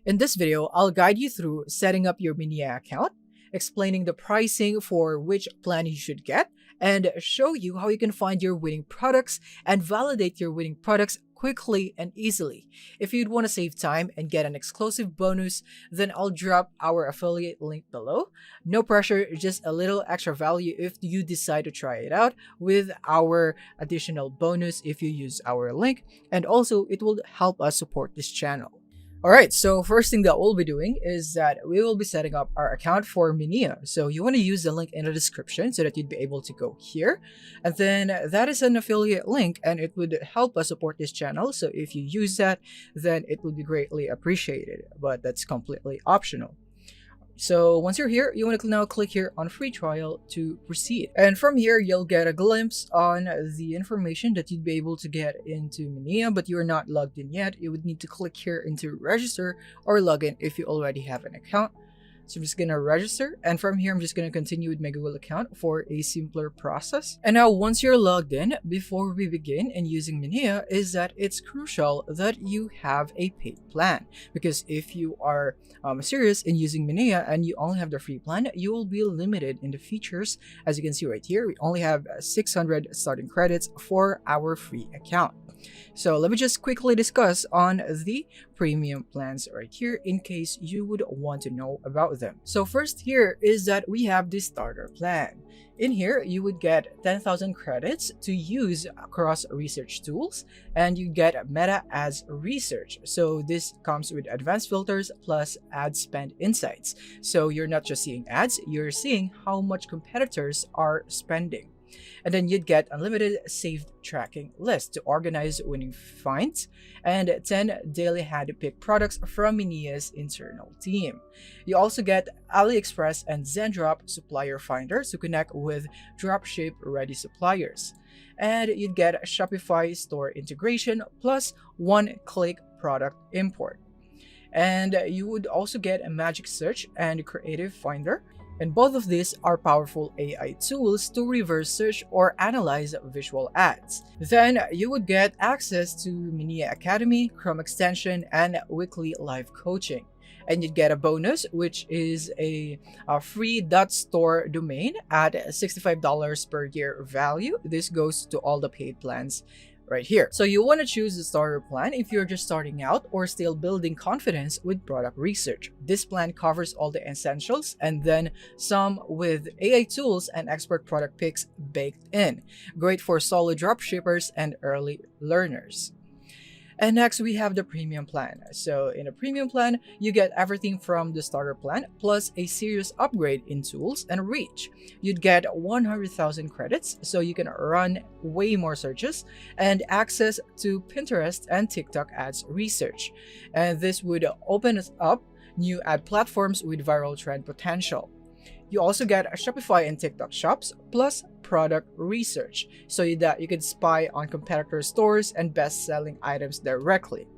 In this video, I'll guide you through setting up your Minea account, explaining the pricing for which plan you should get, and show you how you can find your winning products and validate your winning products quickly and easily. If you'd want to save time and get an exclusive bonus, then I'll drop our affiliate link below. No pressure, just a little extra value if you decide to try it out with our additional bonus if you use our link, and also it will help us support this channel. Alright, so first thing that we'll be doing is that we will be setting up our account for Minea. So you want to use the link in the description so that you'd be able to go here. And then that is an affiliate link and it would help us support this channel. So if you use that, then it would be greatly appreciated, but that's completely optional. So once you're here, you want to now click here on free trial to proceed. And from here, you'll get a glimpse on the information that you'd be able to get into Minea, but you're not logged in yet. You would need to click here into register or login if you already have an account. So I'm just going to register, and from here I'm just going to continue with my Google account for a simpler process. And now once you're logged in, before we begin in using Minea, is that it's crucial that you have a paid plan, because if you are serious in using Minea and you only have the free plan, you will be limited in the features. As you can see right here, we only have 600 starting credits for our free account. So let me just quickly discuss on the premium plans right here in case you would want to know about them. So first here is that we have the starter plan. In here, you would get 10,000 credits to use across research tools, and you get Meta Ads Research. So this comes with advanced filters plus ad spend insights. So you're not just seeing ads, you're seeing how much competitors are spending. And then you'd get unlimited saved tracking list to organize winning finds and 10 daily hand-picked products from Minea's internal team. You also get AliExpress and Zendrop supplier finders to connect with dropship ready suppliers. And you'd get a Shopify store integration plus one-click product import. And you would also get a magic search and creative finder. And both of these are powerful AI tools to reverse search or analyze visual ads. Then you would get access to Minea Academy, Chrome extension, and weekly live coaching. And you'd get a bonus, which is a free .store domain at $65 per year value. This goes to all the paid plans right here. So you want to choose the starter plan if you're just starting out or still building confidence with product research. This plan covers all the essentials and then some with AI tools and expert product picks baked in. Great for solo dropshippers and early learners. And next we have the premium plan. So in a premium plan, you get everything from the starter plan plus a serious upgrade in tools and reach. You'd get 100,000 credits so you can run way more searches and access to Pinterest and TikTok ads research. And this would open up new ad platforms with viral trend potential. You also get a Shopify and TikTok shops plus product research so that you can spy on competitor stores and best-selling items directly.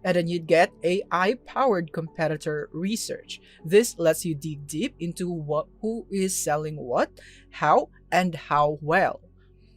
And then you'd get AI-powered competitor research. This lets you dig deep into who is selling what, how, and how well.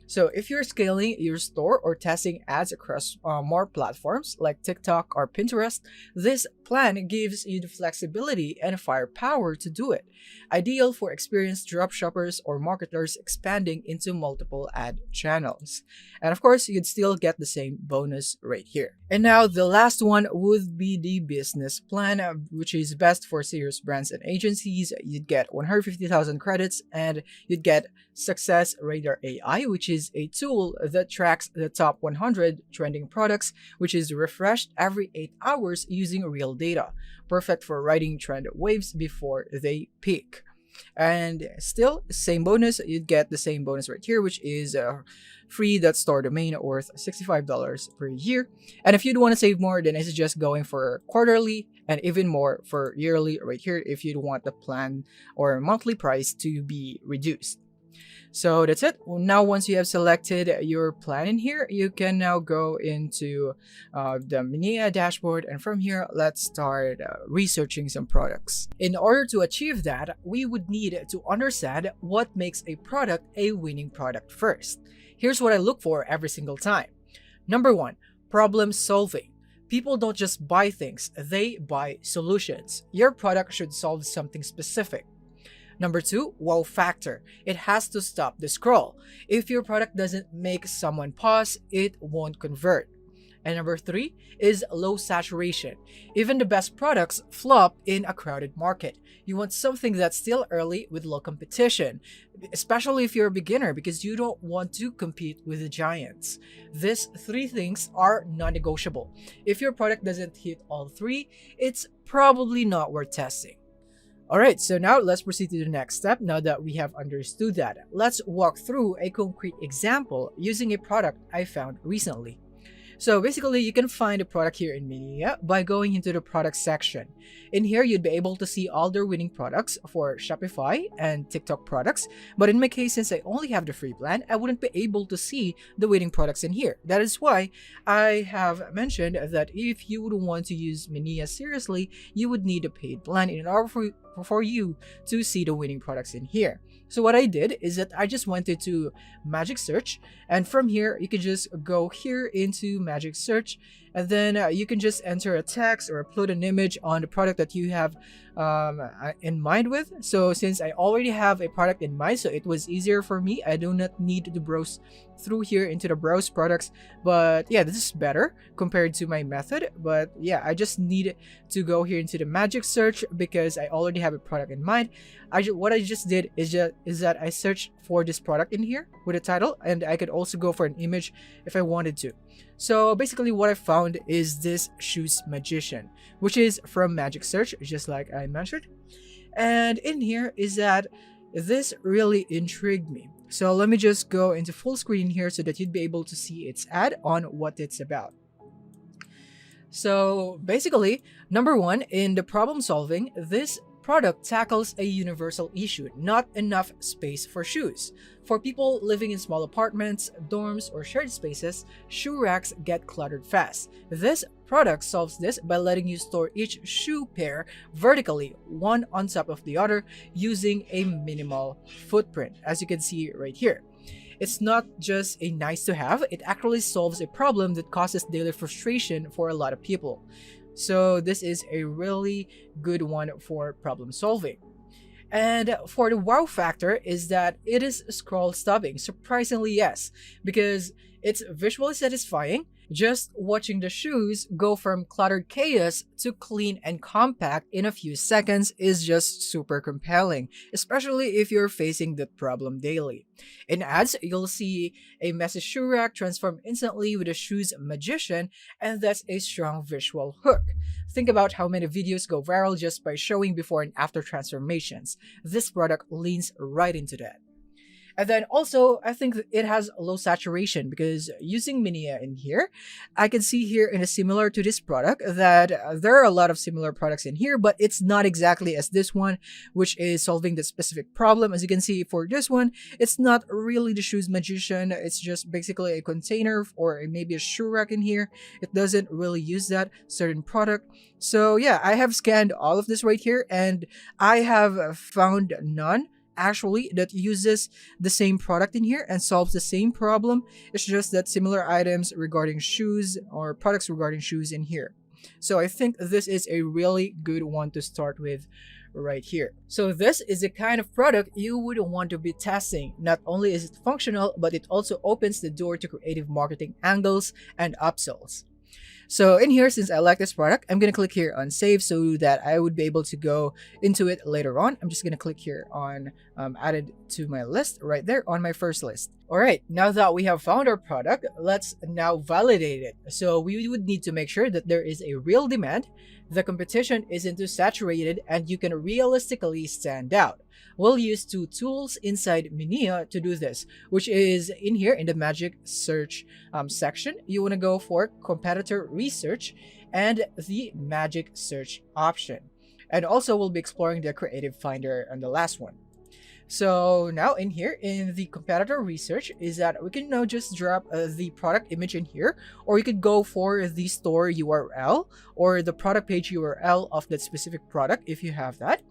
So if you're scaling your store or testing ads across more platforms like TikTok or Pinterest, this plan gives you the flexibility and firepower to do it. Ideal for experienced dropshippers or marketers expanding into multiple ad channels. And of course, you'd still get the same bonus right here. And now the last one would be the business plan, which is best for serious brands and agencies. You'd get 150,000 credits and you'd get Success Radar AI, which is a tool that tracks the top 100 trending products, which is refreshed every 8 hours using real data. Perfect for riding trend waves before they peak. And still, same bonus, you'd get the same bonus right here, which is a free .store domain worth $65 per year. And if you'd want to save more, then I suggest going for quarterly and even more for yearly right here if you'd want the plan or monthly price to be reduced. So that's it. Now, once you have selected your plan in here, you can now go into the Minea dashboard, and from here, let's start researching some products. In order to achieve that, we would need to understand what makes a product a winning product first. Here's what I look for every single time. Number one, problem solving. People don't just buy things, they buy solutions. Your product should solve something specific. Number 2, wow factor. It has to stop the scroll. If your product doesn't make someone pause, it won't convert. And number 3 is low saturation. Even the best products flop in a crowded market. You want something that's still early with low competition, especially if you're a beginner, because you don't want to compete with the giants. These 3 things are non-negotiable. If your product doesn't hit all 3, it's probably not worth testing. Alright, so now let's proceed to the next step. Now that we have understood that, let's walk through a concrete example using a product I found recently. So basically, you can find a product here in Minea by going into the product section. In here, you'd be able to see all their winning products for Shopify and TikTok products. But in my case, since I only have the free plan, I wouldn't be able to see the winning products in here. That is why I have mentioned that if you would want to use Minea seriously, you would need a paid plan in order for you to see the winning products in here. So what I did is that I just went into Magic Search, and from here you can just go here into Magic Search, and then you can just enter a text or upload an image on the product that you have in mind with. So since I already have a product in mind, so it was easier for me. I do not need to browse through here into the browse products, but yeah, this is better compared to my method. But yeah, I just need to go here into the Magic Search because I already have a product in mind. What I just did is that I searched for this product in here with a title, and I could also go for an image if I wanted to. So basically what I found is this Shoes Magician, which is from Magic Search, just like I mentioned. And in here is that this really intrigued me. So let me just go into full screen here so that you'd be able to see its ad on what it's about. So basically, number 1, in the problem solving, this product tackles a universal issue: not enough space for shoes. For people living in small apartments, dorms, or shared spaces, shoe racks get cluttered fast. This product solves this by letting you store each shoe pair vertically, one on top of the other, using a minimal footprint, as you can see right here. It's not just a nice to have, it actually solves a problem that causes daily frustration for a lot of people. So this is a really good one for problem solving. And for the wow factor is that it is scroll stopping. Surprisingly, yes, because it's visually satisfying. Just watching the shoes go from cluttered chaos to clean and compact in a few seconds is just super compelling, especially if you're facing that problem daily. In ads, you'll see a messy shoe rack transform instantly with a Shoes Magician, and that's a strong visual hook. Think about how many videos go viral just by showing before and after transformations. This product leans right into that. And then also, I think it has low saturation because using Minea in here, I can see here in a similar to this product that there are a lot of similar products in here, but it's not exactly as this one, which is solving the specific problem. As you can see for this one, it's not really the Shoes Magician. It's just basically a container or maybe a shoe rack in here. It doesn't really use that certain product. So yeah, I have scanned all of this right here, and I have found none actually that uses the same product in here and solves the same problem. It's just that similar items regarding shoes or products regarding shoes in here. So I think this is a really good one to start with right here. So this is the kind of product you would want to be testing. Not only is it functional, but it also opens the door to creative marketing angles and upsells. So in here, since I like this product, I'm going to click here on save so that I would be able to go into it later on. I'm just going to click here on added to my list right there on my first list. All right, now that we have found our product, let's now validate it. So we would need to make sure that there is a real demand, the competition isn't too saturated, and you can realistically stand out. We'll use 2 tools inside Minea to do this, which is in here in the Magic Search section. You want to go for Competitor Research and the Magic Search option. And also we'll be exploring the Creative Finder on the last one. So now in here in the Competitor Research is that we can now just drop the product image in here, or you could go for the store URL or the product page URL of that specific product if you have that.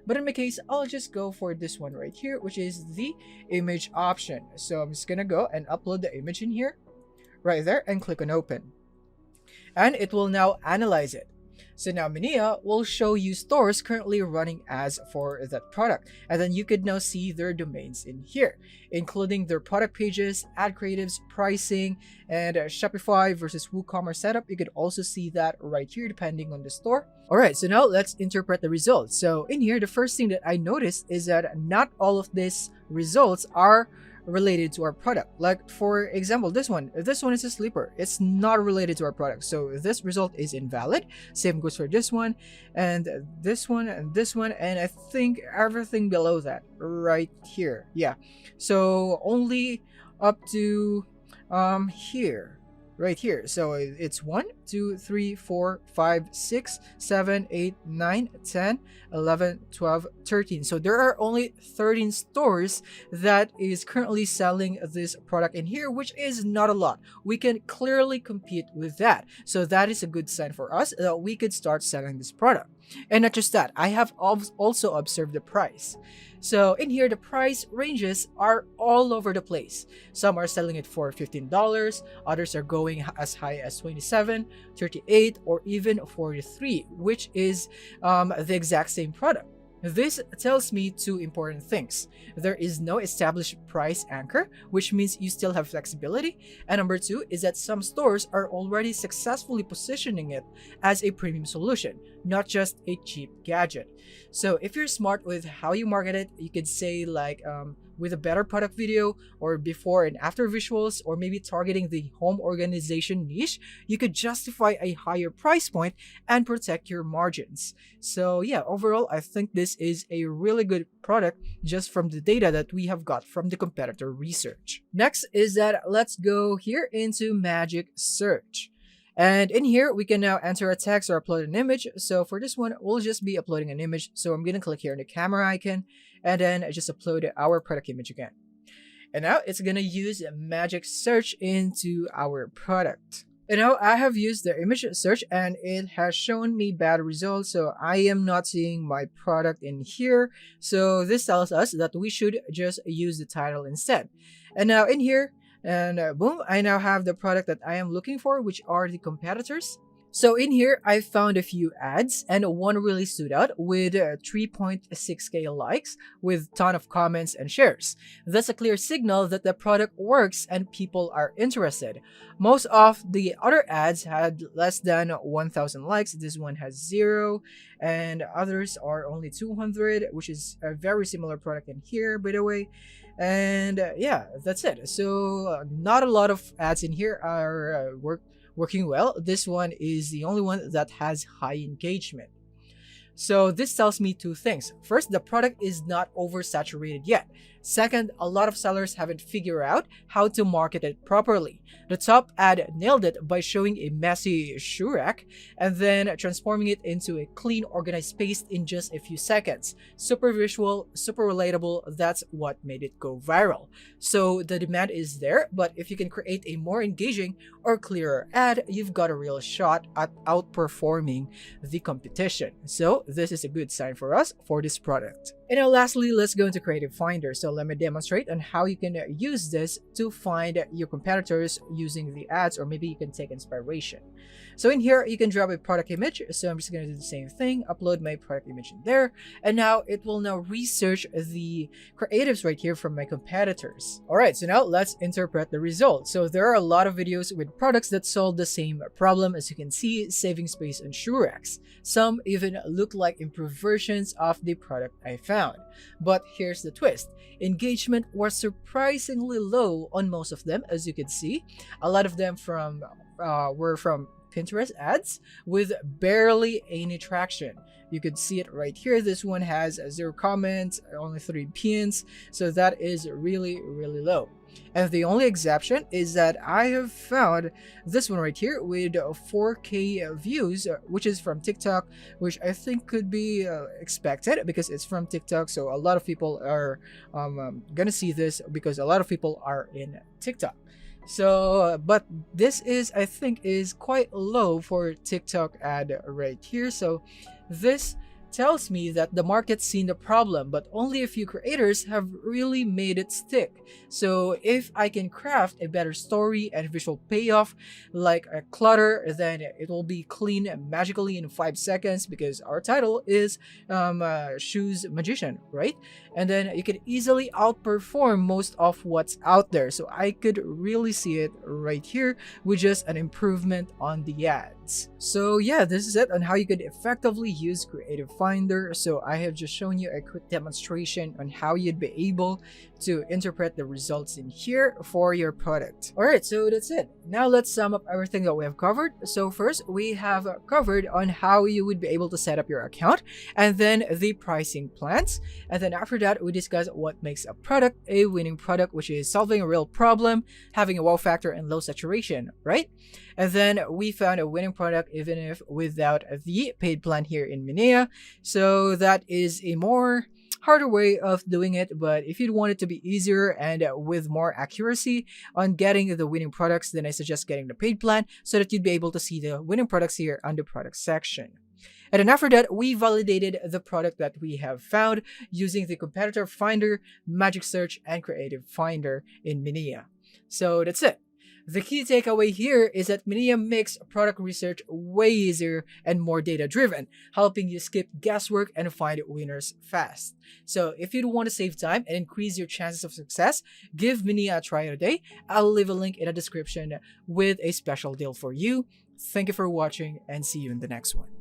But in my case, I'll just go for this one right here, which is the image option. So I'm just gonna go and upload the image in here, right there, and click on open. and it will now analyze it. So now Minea will show you stores currently running ads for that product, and then you could now see their domains in here, including their product pages, ad creatives, pricing, and Shopify versus WooCommerce setup. You could also see that right here depending on the store. Alright, so now let's interpret the results. So in here, the first thing that I noticed is that not all of these results are related to our product. Like for example, this one is a sleeper. It's not related to our product, so this result is invalid. Same goes for this one, and this one, and this one, and I think everything below that right here. Yeah, so only up to here, right here. So it's 1 2 3 4 5 6 7 8 9 10 11 12 13. So there are only 13 stores that is currently selling this product in here, which is not a lot. We can clearly compete with that, so that is a good sign for us that we could start selling this product. And not just that, I have also observed the price. So in here, the price ranges are all over the place. Some are selling it for $15, others are going as high as $27, $38, or even $43, which is the exact same product. This tells me two important things. There is no established price anchor, which means you still have flexibility. And number two is that some stores are already successfully positioning it as a premium solution, not just a cheap gadget. So if you're smart with how you market it, you could say like with a better product video or before and after visuals, or maybe targeting the home organization niche, you could justify a higher price point and protect your margins. So yeah, overall, I think this is a really good product just from the data that we have got from the competitor research. Next is that let's go here into Magic Search. And in here, we can now enter a text or upload an image. So for this one, we'll just be uploading an image. So I'm going to click here on the camera icon and then just upload our product image again. And now it's going to use Magic Search into our product. And now I have used the image search and it has shown me bad results. So I am not seeing my product in here. So this tells us that we should just use the title instead. And now in here, and boom, I now have the product that I am looking for, which are the competitors. So in here, I found a few ads and one really stood out with 3.6k likes with ton of comments and shares. That's a clear signal that the product works and people are interested. Most of the other ads had less than 1,000 likes. This one has 0 and others are only 200, which is a very similar product in here, by the way. And yeah, that's it. So not a lot of ads in here are working well. This one is the only one that has high engagement. So this tells me two things. First, the product is not oversaturated yet. Second, a lot of sellers haven't figured out how to market it properly. The top ad nailed it by showing a messy shoe rack and then transforming it into a clean, organized space in just a few seconds. Super visual, super relatable. That's what made it go viral. So the demand is there, but if you can create a more engaging or clearer ad, you've got a real shot at outperforming the competition. So this is a good sign for us for this product. And now lastly, let's go into Creative Finder. So let me demonstrate on how you can use this to find your competitors using the ads, or maybe you can take inspiration. So in here, you can drop a product image. So I'm just going to do the same thing, upload my product image in there. And now it will now research the creatives right here from my competitors. All right, so now let's interpret the results. So there are a lot of videos with products that solve the same problem, as you can see, saving space on shoe racks. Some even look like improved versions of the product I found. But here's the twist. Engagement was surprisingly low on most of them, as you can see. A lot of them were from Pinterest ads with barely any traction. You could see it right here. This one has 0 comments, only 3 pins, so that is really low. And the only exception is that I have found this one right here with 4k views, which is from TikTok, which I think could be expected because it's from TikTok. So a lot of people are gonna see this because a lot of people are in TikTok. So but this is, I think, is quite low for TikTok ad right here. So this tells me that the market's seen the problem, but only a few creators have really made it stick. So if I can craft a better story and visual payoff like a clutter, then it will be clean magically in 5 seconds, because our title is Shoes Magician, right? And then you could easily outperform most of what's out there. So I could really see it right here with just an improvement on the ads. So yeah, this is it on how you could effectively use Creative Finder. So I have just shown you a quick demonstration on how you'd be able to interpret the results in here for your product. Alright, so that's it. Now let's sum up everything that we have covered. So first, we have covered on how you would be able to set up your account, and then the pricing plans. And then after that, we discuss what makes a product a winning product, which is solving a real problem, having a wow factor, and low saturation, right? And then we found a winning product even if without the paid plan here in Minea. So that is a more harder way of doing it, but if you'd want it to be easier and with more accuracy on getting the winning products, then I suggest getting the paid plan so that you'd be able to see the winning products here on the product section. And then after that, we validated the product that we have found using the competitor finder, magic search, and creative finder in Minea. So that's it. The key takeaway here is that Minea makes product research way easier and more data-driven, helping you skip guesswork and find winners fast. So if you want to save time and increase your chances of success, give Minea a try today. I'll leave a link in the description with a special deal for you. Thank you for watching, and see you in the next one.